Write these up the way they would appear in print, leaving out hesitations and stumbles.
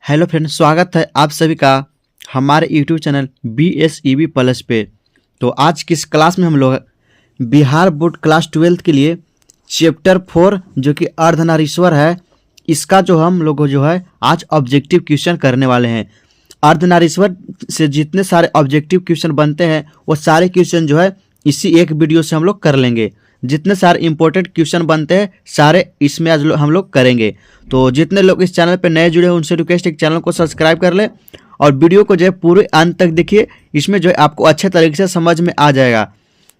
Hello friends, स्वागत है आप सभी का हमारे यूट्यूब चैनल BSEB प्लस पे। तो आज किस क्लास में हम लोग बिहार बोर्ड क्लास 12 के लिए चैप्टर 4 जो कि अर्धनारीश्वर है, इसका जो हम लोग जो है आज ऑब्जेक्टिव क्वेश्चन करने वाले हैं। अर्धनारीश्वर से जितने सारे ऑब्जेक्टिव क्वेश्चन बनते हैं वो सारे क्वेश्चन जो है इसी एक वीडियो से हम लोग कर लेंगे। जितने सारे इंपॉर्टेंट क्वेश्चन बनते हैं सारे इसमें आज हम लोग करेंगे। तो जितने लोग इस चैनल पे नए जुड़े हैं उनसे रिक्वेस्ट है कि चैनल को सब्सक्राइब कर ले और वीडियो को जो है पूरे अंत तक देखिए। इसमें जो है आपको अच्छे तरीके से समझ में आ जाएगा।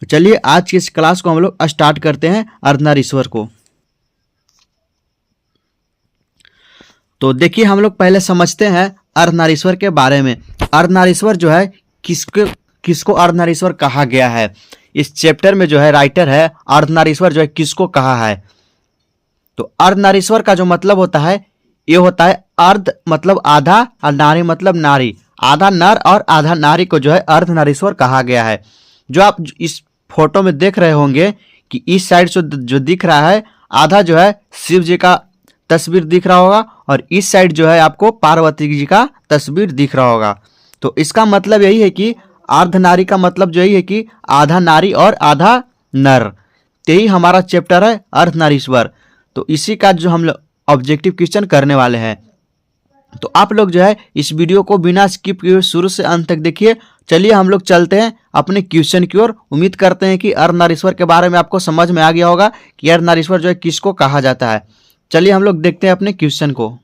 तो चलिए आज की इस क्लास को हम लोग स्टार्ट करते हैं अर्धनारीश्वर को। तो देखिए हम लोग पहले समझते हैं अर्धनारीश्वर के बारे में। अर्धनारीश्वर जो है किसको अर्धनारीश्वर कहा गया है। इस चैप्टर में जो है राइटर है अर्धनारीश्वर जो है किसको कहा है। तो अर्धनारीश्वर का जो मतलब होता है ये होता है अर्ध मतलब आधा और नारी मतलब नारी। आधा नर और आधा नारी को जो है अर्धनारीश्वर कहा गया है। जो आप इस फोटो में देख रहे होंगे कि इस साइड से जो दिख रहा है आधा जो है शिव जी का तस्वीर दिख रहा होगा और इस साइड जो है आपको पार्वती जी का तस्वीर दिख रहा होगा। तो इसका मतलब यही है कि अर्धनारी का मतलब जो यही है कि आधा नारी और आधा नर। यही हमारा चैप्टर है अर्धनारीश्वर। तो इसी का जो हम लोग ऑब्जेक्टिव क्वेश्चन करने वाले हैं। तो आप लोग जो है इस वीडियो को बिना स्किप किए शुरू से अंत तक देखिए। चलिए हम लोग चलते हैं अपने क्वेश्चन की ओर। उम्मीद करते हैं कि अर्धनारीश्वर के बारे में आपको समझ में आ गया होगा कि अर्धनारीश्वर जो है किसको कहा जाता है। चलिए हम लोग देखते हैं अपने क्वेश्चन को।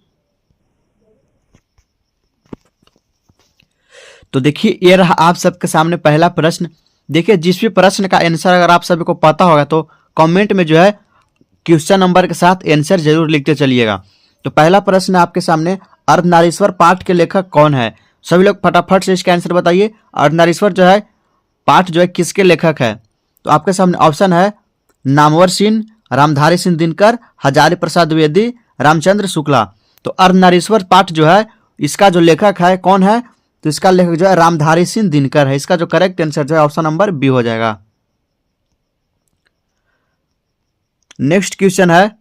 तो देखिए ये रहा आप सबके सामने पहला प्रश्न। देखिए जिस भी प्रश्न का आंसर अगर आप सभी को पता होगा तो कमेंट में जो है क्वेश्चन नंबर के साथ आंसर जरूर लिखते चलिएगा। तो पहला प्रश्न आपके सामने, अर्धनारीश्वर पाठ के लेखक कौन है। सभी लोग फटाफट से इसका आंसर बताइए। अर्धनारीश्वर जो है पाठ जो है किसके लेखक है। तो आपके सामने ऑप्शन है नामवर सिंह, रामधारी सिंह दिनकर, हजारी प्रसाद द्विवेदी, रामचंद्र शुक्ला। तो अर्धनारीश्वर पाठ जो है इसका जो लेखक है कौन है। तो इसका लेखक जो है रामधारी सिंह दिनकर है। इसका जो करेक्ट आंसर जो है ऑप्शन नंबर बी हो जाएगा। नेक्स्ट क्वेश्चन है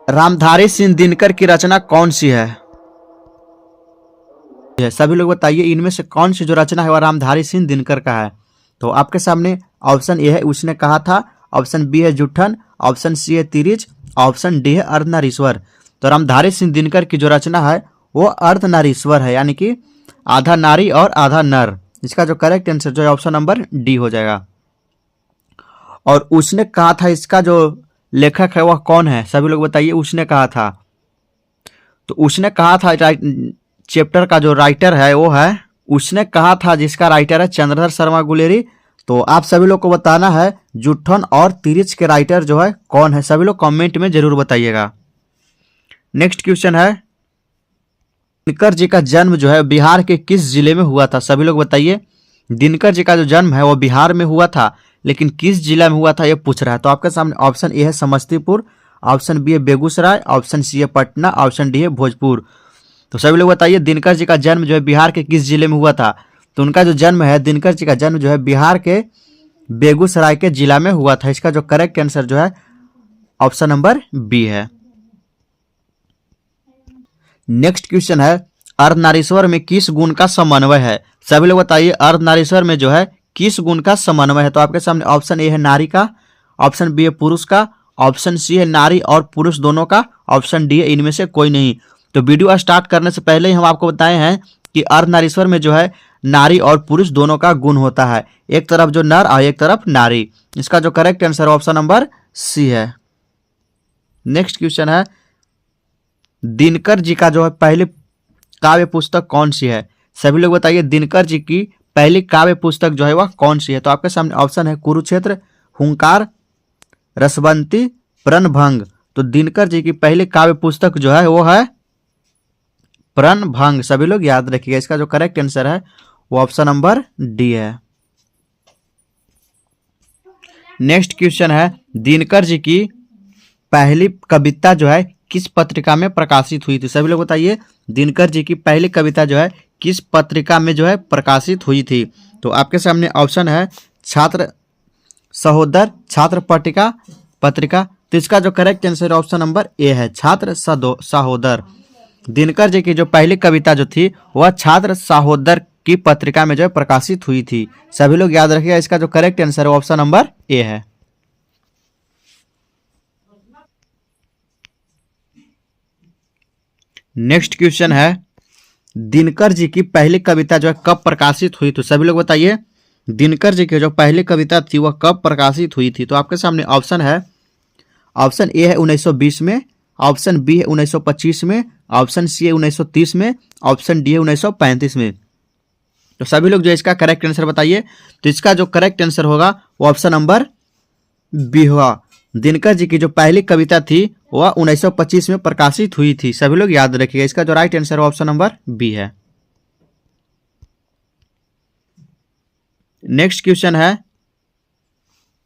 रामधारी सिंह दिनकर की रचना कौन सी है। सभी लोग बताइए इनमें से कौन सी जो रचना है वह रामधारी सिंह दिनकर का है। तो आपके सामने ऑप्शन ए है उसने कहा था, ऑप्शन बी है जुट्ठन, ऑप्शन सी है तिरिच, ऑप्शन डी है अर्धनारीश्वर। तो रामधारी सिंह दिनकर की जो रचना है वो अर्धनारीश्वर है, यानी कि आधा नारी और आधा नर। इसका जो करेक्ट आंसर जो है ऑप्शन नंबर डी हो जाएगा। और उसने कहा था इसका जो लेखक है वह कौन है। सभी लोग बताइए उसने कहा था। तो उसने कहा था चैप्टर का जो राइटर है वो है उसने कहा था, जिसका राइटर है चंद्रधर शर्मा गुलेरी। तो आप सभी लोग को बताना है जुट्ठन और तिरिच के राइटर जो है कौन है। सभी लोग कमेंट में जरूर बताइएगा। नेक्स्ट क्वेश्चन है दिनकर जी का जन्म जो है बिहार के किस जिले में हुआ था। सभी लोग बताइए दिनकर जी का जो जन्म है वो बिहार में हुआ था, लेकिन किस जिला में हुआ था ये पूछ रहा है। तो आपके सामने ऑप्शन ए है समस्तीपुर, ऑप्शन बी है बेगूसराय, ऑप्शन सी है पटना, ऑप्शन डी है भोजपुर। तो सभी लोग बताइए दिनकर जी का जन्म जो है बिहार के किस जिले में हुआ था। तो उनका जो जन्म है दिनकर जी का जन्म जो है बिहार के बेगूसराय के जिला में हुआ था। इसका जो करेक्ट आंसर जो है ऑप्शन नंबर बी है। नेक्स्ट क्वेश्चन है अर्धनारीश्वर में किस गुण का समन्वय है। सभी लोग बताइए अर्धनारीश्वर में जो है किस गुण का समन्वय है। तो आपके सामने ऑप्शन ए है नारी का, ऑप्शन बी है पुरुष का, ऑप्शन सी है नारी और पुरुष दोनों का, ऑप्शन डी है इनमें से कोई नहीं। तो वीडियो स्टार्ट करने से पहले ही हम आपको बताए हैं कि अर्धनारीश्वर में जो है नारी और पुरुष दोनों का गुण होता है, एक तरफ जो नर और एक तरफ नारी। इसका जो correct answer option number C है। नेक्स्ट क्वेश्चन है दिनकर जी का जो है पहली काव्य पुस्तक कौन सी है। सभी लोग बताइए दिनकर जी की पहली काव्य पुस्तक जो है वह कौन सी है। तो आपके सामने ऑप्शन है कुरुक्षेत्र, हुंकार, रसवंती, प्रणभंग। तो दिनकर जी की पहली काव्य पुस्तक जो है वो है प्रणभंग। सभी लोग याद रखिएगा। इसका जो करेक्ट आंसर है वो ऑप्शन नंबर डी है। नेक्स्ट क्वेश्चन है दिनकर जी की पहली कविता जो है किस पत्रिका में प्रकाशित हुई थी। सभी लोग बताइए दिनकर जी की पहली कविता जो है किस पत्रिका में जो है प्रकाशित हुई थी। तो आपके सामने ऑप्शन है छात्र सहोदर, छात्र पत्रिका। तो इसका जो correct answer option number A है छात्र सहोदर। दिनकर जी की जो पहली कविता जो थी वह छात्र सहोदर की पत्रिका में जो है प्रकाशित हुई थी। सभी लोग याद रखिएगा, इसका जो करेक्ट आंसर है वो ऑप्शन नंबर ए है। नेक्स्ट क्वेश्चन है, दिनकर जी की पहली कविता जो है कब प्रकाशित हुई? तो सभी लोग बताइए, दिनकर जी की जो पहली कविता थी वह कब प्रकाशित हुई थी? तो आपके सामने ऑप्शन है, ऑप्शन ए है 1920 में, ऑप्शन बी है 1925 में, ऑप्शन सी है 1930 में, ऑप्शन डी है 1935 में। तो सभी लोग जो इसका करेक्ट आंसर बताइए। तो इसका जो करेक्ट आंसर होगा वो ऑप्शन नंबर बी होगा। दिनकर जी की जो पहली कविता थी वह 1925 में प्रकाशित हुई थी। सभी लोग याद रखिएगा, इसका जो right answer option number B है। नेक्स्ट क्वेश्चन है,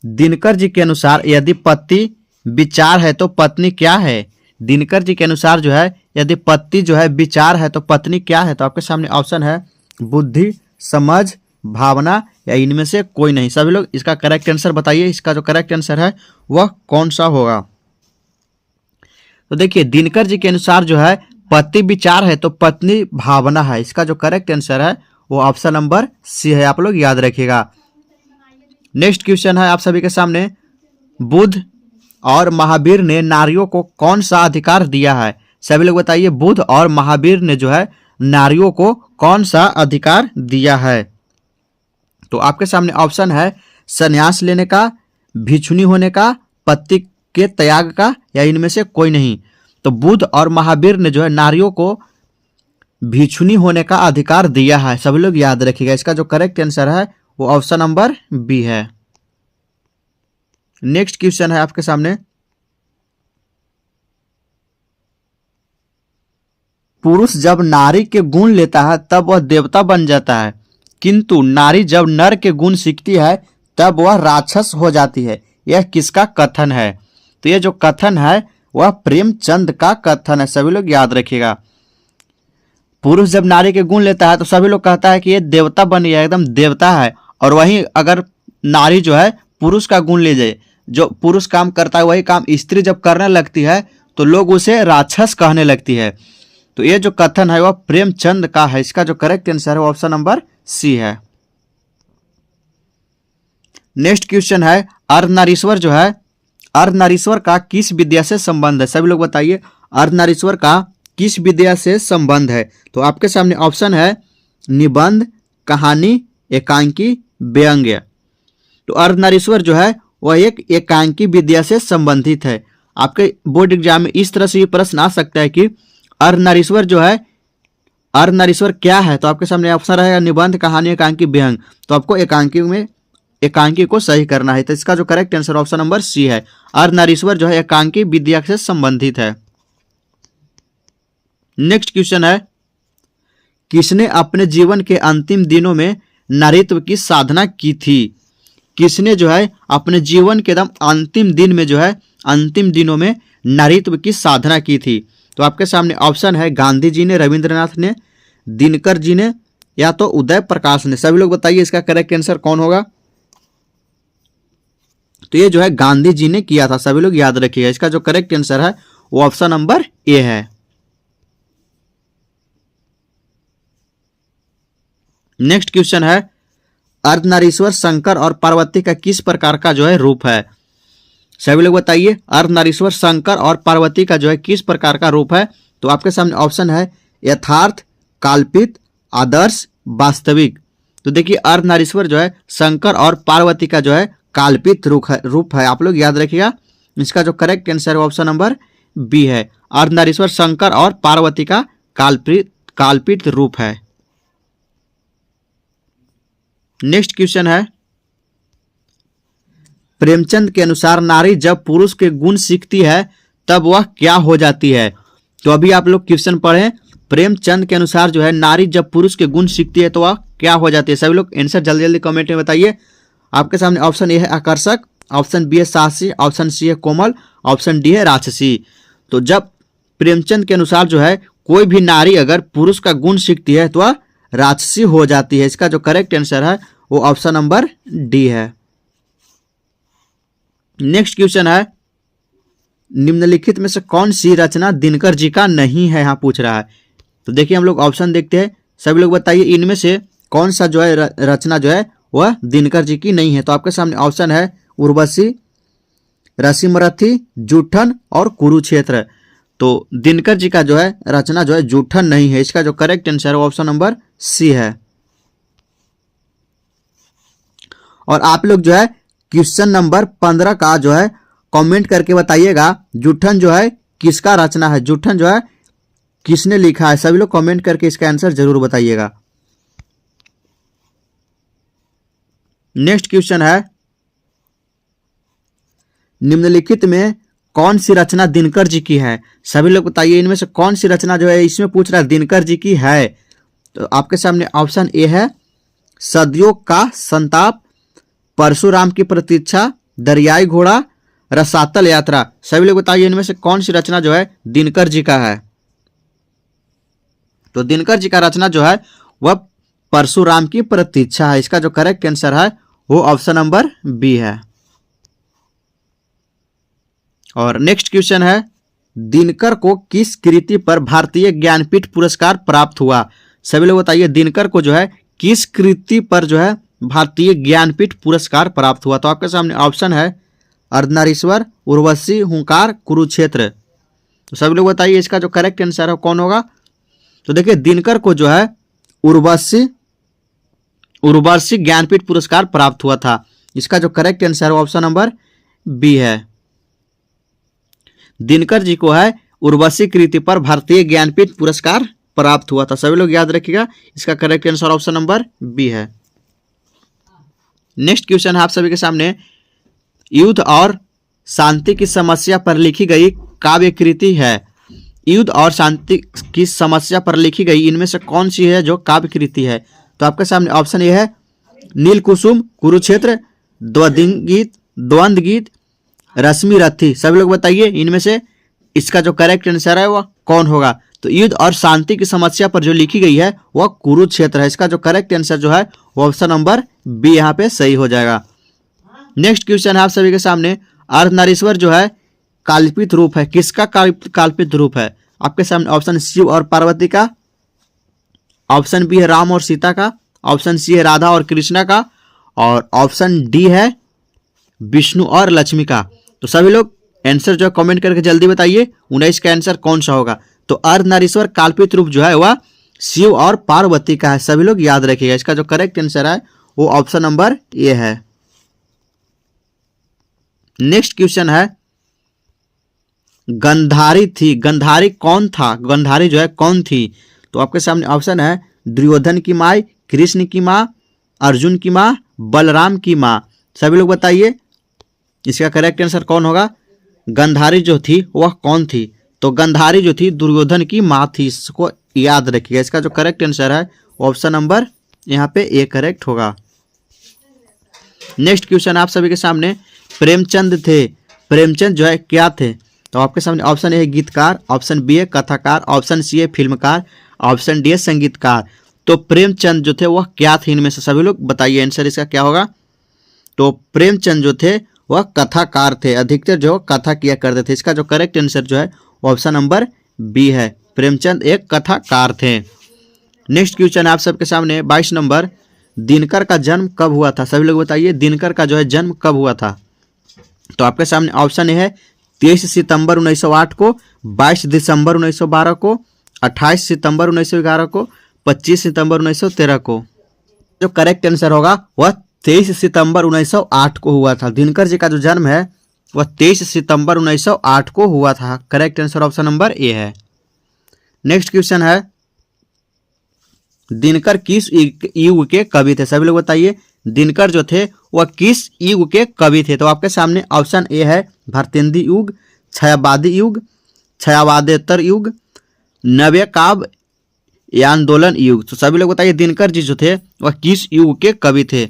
दिनकर जी के अनुसार यदि पति विचार है तो पत्नी क्या है? दिनकर जी के अनुसार जो है यदि पति जो है विचार है तो पत्नी क्या है? तो आपके सामने ऑप्शन है बुद्धि, समझ, भावना या इनमें से कोई नहीं। सभी लोग इसका करेक्ट आंसर बताइए, इसका जो करेक्ट आंसर है वह कौन सा होगा? तो देखिए, दिनकर जी के अनुसार जो है पति विचार है तो पत्नी भावना है। इसका जो करेक्ट आंसर है वो ऑप्शन नंबर सी है। आप लोग याद रखिएगा। नेक्स्ट क्वेश्चन है आप सभी के सामने, बुद्ध और महावीर ने नारियों को कौन सा अधिकार दिया है? सभी लोग बताइए, बुद्ध और महावीर ने जो है नारियों को कौन सा अधिकार दिया है? तो आपके सामने ऑप्शन है संन्यास लेने का, भिक्षुनी होने का, पति के त्याग का या इनमें से कोई नहीं। तो बुद्ध और महावीर ने जो है नारियों को भिक्षुनी होने का अधिकार दिया है। सभी लोग याद रखिएगा, इसका जो करेक्ट आंसर है वो ऑप्शन नंबर बी है। नेक्स्ट क्वेश्चन है आपके सामने, पुरुष जब नारी के गुण लेता है तब वह देवता बन जाता है, किंतु नारी जब नर के गुण सीखती है तब वह राक्षस हो जाती है। यह किसका कथन है? तो यह जो कथन है वह प्रेमचंद का कथन है। सभी लोग याद रखिएगा, पुरुष जब नारी के गुण लेता है तो सभी लोग कहता है कि ये देवता बन गया, एकदम देवता है। और वहीं अगर नारी जो है पुरुष का गुण ले जाए, जो पुरुष काम करता है वही काम स्त्री जब करने लगती है तो लोग उसे राक्षस कहने लगती है। तो ये जो कथन है वह प्रेमचंद का है। इसका जो करेक्ट आंसर है वो ऑप्शन नंबर सी है। नेक्स्ट क्वेश्चन है, अर्धनारीश्वर जो है, अर्धनारीश्वर का किस विद्या से संबंध है? सभी लोग बताइए, अर्धनारीश्वर का किस विद्या से संबंध है? तो आपके सामने ऑप्शन है निबंध, कहानी, एकांकी, व्यंग्य। तो अर्धनारीश्वर जो है वह एक एकांकी विद्या से संबंधित है। आपके बोर्ड एग्जाम में इस तरह से ये प्रश्न आ सकता है कि अर्धनारीश्वर जो है, अर्धनारीश्वर क्या है? तो आपके सामने ऑप्शन रहेगा निबंध, कहानी, एकांकी, व्यंग। तो आपको एकांकी में एकांकी को सही करना है। तो इसका जो correct answer option number C है। अर्धनारीश्वर जो है एकांकी विद्या से संबंधित है। नेक्स्ट क्वेश्चन है, किसने अपने जीवन के अंतिम दिनों में नारीत्व की साधना की थी? किसने जो है अपने जीवन के एकदम अंतिम दिन में जो है अंतिम दिनों में नारीत्व की साधना की थी? तो आपके सामने ऑप्शन है गांधी जी ने, रविंद्रनाथ ने, दिनकर जी ने या तो उदय प्रकाश ने। सभी लोग बताइए इसका करेक्ट आंसर कौन होगा? तो ये जो है गांधी जी ने किया था। सभी लोग याद रखिएगा, इसका जो करेक्ट आंसर है वो ऑप्शन नंबर ए है। नेक्स्ट क्वेश्चन है, अर्धनारीश्वर शंकर और पार्वती का किस प्रकार का जो है रूप है? सभी लोग बताइए, अर्धनारीश्वर शंकर और पार्वती का जो है किस प्रकार का रूप है? तो आपके सामने ऑप्शन है यथार्थ, काल्पित, आदर्श, वास्तविक। तो देखिए, अर्धनारीश्वर जो है शंकर और पार्वती का जो है काल्पित रूप है। आप लोग याद रखिएगा, इसका जो करेक्ट आंसर है ऑप्शन नंबर बी है। अर्धनारीश्वर शंकर और पार्वती का काल्पित रूप है। नेक्स्ट क्वेश्चन है, प्रेमचंद के अनुसार नारी जब पुरुष के गुण सीखती है तब वह क्या हो जाती है? तो अभी आप लोग क्वेश्चन पढ़ें, प्रेमचंद के अनुसार जो है नारी जब पुरुष के गुण सीखती है तो वह क्या हो जाती है? सभी लोग आंसर जल्दी जल्दी कमेंट में बताइए। आपके सामने ऑप्शन ए है आकर्षक, ऑप्शन बी है साहसी, ऑप्शन सी है कोमल, ऑप्शन डी है राक्षसी। तो जब प्रेमचंद के अनुसार जो है कोई भी नारी अगर पुरुष का गुण सीखती है तो वह राक्षसी हो जाती है। इसका जो करेक्ट आंसर है वो ऑप्शन नंबर डी है। नेक्स्ट क्वेश्चन है, निम्नलिखित में से कौन सी रचना दिनकर जी का नहीं है, यहाँ पूछ रहा है। तो देखिए हम लोग ऑप्शन देखते हैं, सभी लोग बताइए इनमें से कौन सा जो है रचना जो है वह दिनकर जी की नहीं है। तो आपके सामने ऑप्शन है उर्वशी, रसिमरथी, जूठन और कुरुक्षेत्र। तो दिनकर जी का जो है रचना जो है जूठन नहीं है। इसका जो करेक्ट आंसर है ऑप्शन नंबर सी है। और आप लोग जो है क्वेश्चन नंबर 15 का जो है कमेंट करके बताइएगा जूठन जो है किसका रचना है, जूठन जो है किसने लिखा है। सभी लोग कमेंट करके इसका आंसर जरूर बताइएगा। नेक्स्ट क्वेश्चन है, निम्नलिखित में कौन सी रचना दिनकर जी की है। सभी लोग बताइए इनमें से कौन सी रचना जो है इसमें पूछ रहा है दिनकर जी की है। तो आपके सामने ऑप्शन ए है सदियों का संताप, परशुराम की प्रतीक्षा, दरियाई घोड़ा, रसातल यात्रा। सभी लोग बताइए इनमें से कौन सी रचना जो है दिनकर जी का है। तो दिनकर जी का रचना जो है वह परशुराम की प्रतीक्षा है। इसका जो करेक्ट आंसर है वो ऑप्शन नंबर बी है। और नेक्स्ट क्वेश्चन है, दिनकर को किस कृति पर भारतीय ज्ञानपीठ पुरस्कार प्राप्त हुआ। सभी लोग बताइए दिनकर को जो है किस कृति पर जो है भारतीय ज्ञानपीठ पुरस्कार प्राप्त हुआ। तो आपके सामने ऑप्शन है अर्धनारीश्वर, उर्वशी, हुंकार, कुरुक्षेत्र। तो सभी लोग बताइए इसका जो करेक्ट आंसर है कौन होगा। तो देखिए दिनकर को जो है उर्वशी ज्ञानपीठ पुरस्कार प्राप्त हुआ था। इसका जो करेक्ट आंसर है ऑप्शन नंबर बी है। दिनकर जी को है उर्वशी कृति पर भारतीय ज्ञानपीठ पुरस्कार प्राप्त हुआ था। सभी लोग याद रखिएगा इसका correct answer option number B है। नेक्स्ट क्वेश्चन है आप सभी के सामने, युद्ध और शांति की समस्या पर लिखी गई काव्य कृति है। युद्ध और शांति की समस्या पर लिखी गई इनमें से कौन सी है जो काव्य कृति है। तो आपके सामने ऑप्शन ए है नील कुसुम, कुरुक्षेत्र, द्वंद्व गीत, रश्मिरथी। सभी लोग बताइए इनमें से इसका जो करेक्ट आंसर है वह कौन होगा। तो युद्ध और शांति की समस्या पर जो लिखी गई है वह कुरुक्षेत्र है। इसका जो करेक्ट आंसर जो है वो ऑप्शन नंबर बी यहाँ पे सही हो जाएगा। नेक्स्ट क्वेश्चन है आप सभी के सामने, अर्धनारीश्वर जो है कल्पित रूप है, किसका कल्पित रूप है। आपके सामने ऑप्शन शिव और पार्वती का, ऑप्शन बी है राम और सीता का, ऑप्शन सी है राधा और कृष्णा का, और ऑप्शन डी है विष्णु और लक्ष्मी का। तो सभी लोग आंसर जो है कमेंट करके जल्दी बताइए 19 का आंसर कौन सा होगा। तो अर्धनारीश्वर कल्पित रूप जो है वह शिव और पार्वती का है। सभी लोग याद रखिएगा इसका जो करेक्ट आंसर है वो ऑप्शन नंबर ए है। नेक्स्ट क्वेश्चन है, गंधारी थी, गंधारी कौन था, गंधारी जो है कौन थी। तो आपके सामने ऑप्शन है दुर्योधन की माँ, कृष्ण की माँ, अर्जुन की माँ, बलराम की माँ। सभी लोग बताइए इसका करेक्ट आंसर कौन होगा। गंधारी जो थी वह कौन थी। तो गंधारी जो थी दुर्योधन की माँ थी, इसको याद रखिएगा। इसका जो करेक्ट आंसर है ऑप्शन नंबर यहाँ पे ए करेक्ट होगा। नेक्स्ट क्वेश्चन आप सभी के सामने, प्रेमचंद थे, प्रेमचंद जो है क्या थे। तो आपके सामने ऑप्शन ए है गीतकार, ऑप्शन बी है कथाकार, ऑप्शन सी है फिल्मकार, ऑप्शन डी है संगीतकार। तो प्रेमचंद जो थे वह क्या थे इनमें से, सभी लोग बताइए आंसर इसका क्या होगा। तो प्रेमचंद जो थे वह कथाकार थे, अधिकतर जो कथा किया करते थे। इसका जो करेक्ट आंसर जो है ऑप्शन नंबर बी है, प्रेमचंद एक कथाकार थे। नेक्स्ट क्वेश्चन आप सबके सामने 22 नंबर, दिनकर का जन्म कब हुआ था। सभी लोग बताइए दिनकर का जो है जन्म कब हुआ था। तो आपके सामने ऑप्शन ए है 23 सितंबर 1908 को, 22 दिसंबर 1912 को, 28 सितंबर 1911 को, 25 सितंबर 1913 को। जो करेक्ट आंसर होगा वह 23 सितंबर 1908 को हुआ था। दिनकर जी का जो जन्म है वह 23 सितंबर 1908 को हुआ था। Correct answer option number A है। नेक्स्ट क्वेश्चन है, दिनकर किस युग के कवि थे। सभी लोग बताइए दिनकर जो थे वह किस युग के कवि थे। तो आपके सामने ऑप्शन ए है भारतेंदु युग, छायावादी युग, छायावादेतर युग, नव्य काव्य आंदोलन युग। तो सभी लोग बताइए दिनकर जी जो थे वह किस युग के कवि थे।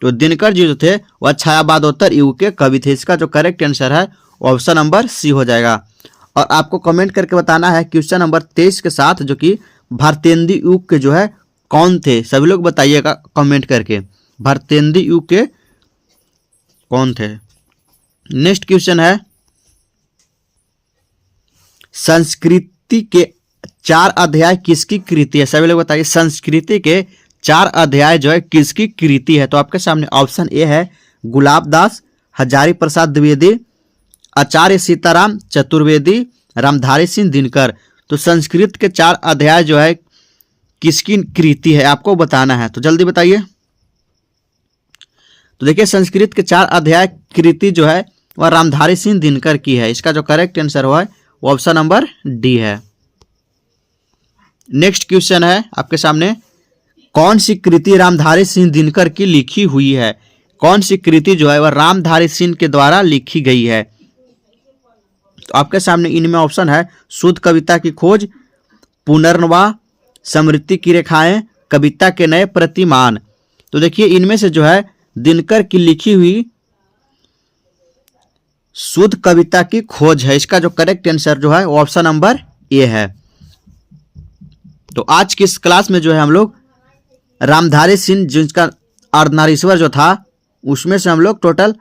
तो दिनकर जी जो थे वह छायावादोत्तर युग के कवि थे। इसका जो करेक्ट आंसर है ऑप्शन नंबर सी हो जाएगा। और आपको कमेंट करके बताना है क्वेश्चन नंबर 23 के साथ जो कि भारतेंदु युग के जो है कौन थे। सभी लोग बताइएगा कमेंट करके भारतेंदु युग के कौन थे। नेक्स्ट क्वेश्चन है, संस्कृति के 4 अध्याय किसकी कृति है? सभी लोग बताइए, संस्कृति के 4 अध्याय जो है किसकी कृति है? तो आपके सामने ऑप्शन ए है गुलाब दास, हजारी प्रसाद द्विवेदी, आचार्य सीताराम चतुर्वेदी, रामधारी सिंह दिनकर। तो संस्कृत के 4 अध्याय जो है किसकी कृति है आपको बताना है, तो जल्दी बताइए। तो देखिए संस्कृत के 4 अध्याय कृति जो है वह रामधारी सिंह दिनकर की है। इसका जो करेक्ट आंसर हुआ है वो ऑप्शन नंबर डी है। नेक्स्ट क्वेश्चन है आपके सामने, कौन सी कृति रामधारी सिंह दिनकर की लिखी हुई है? कौन सी कृति जो है वह रामधारी सिंह के द्वारा लिखी गई है? तो आपके सामने इनमें ऑप्शन है शुद्ध कविता की खोज, पुनर्नवा, स्मृति की रेखाएं, कविता के नए प्रतिमान। तो देखिए इनमें से जो है दिनकर की लिखी हुई शुद्ध कविता की खोज है। इसका जो करेक्ट आंसर जो है वो ऑप्शन नंबर ए है। तो आज की इस क्लास में जो है हम लोग रामधारी सिंह जिनका अर्धनारीश्वर जो था उसमें से हम लोग टोटल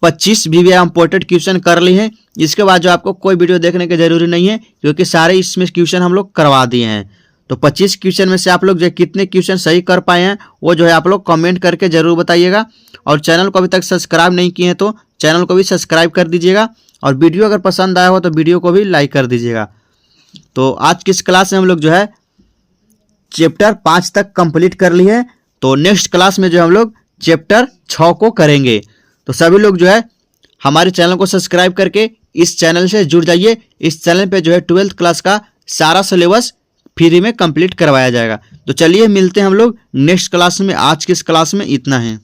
25 वीवीआई इंपोर्टेड क्वेश्चन कर लिए हैं। इसके बाद जो आपको कोई वीडियो देखने की जरूरी नहीं है क्योंकि सारे इसमें क्वेश्चन हम लोग करवा दिए हैं। तो 25 क्वेश्चन में से आप लोग जो कितने क्वेश्चन सही कर पाए हैं वो जो है आप लोग कमेंट करके जरूर बताइएगा। और चैनल को अभी तक सब्सक्राइब नहीं किए हैं तो चैनल को भी सब्सक्राइब कर दीजिएगा। और वीडियो अगर पसंद आया हो तो वीडियो को भी लाइक कर दीजिएगा। तो आज की इस क्लास में हम लोग जो है चैप्टर 5 तक कंप्लीट कर ली है। तो नेक्स्ट क्लास में जो हम लोग चैप्टर 6 को करेंगे। तो सभी लोग जो है हमारे चैनल को सब्सक्राइब करके इस चैनल से जुड़ जाइए। इस चैनल पे जो है 12th क्लास का सारा सिलेबस फ्री में कंप्लीट करवाया जाएगा। तो चलिए मिलते हैं हम लोग नेक्स्ट क्लास में। आज की इस क्लास में इतना है।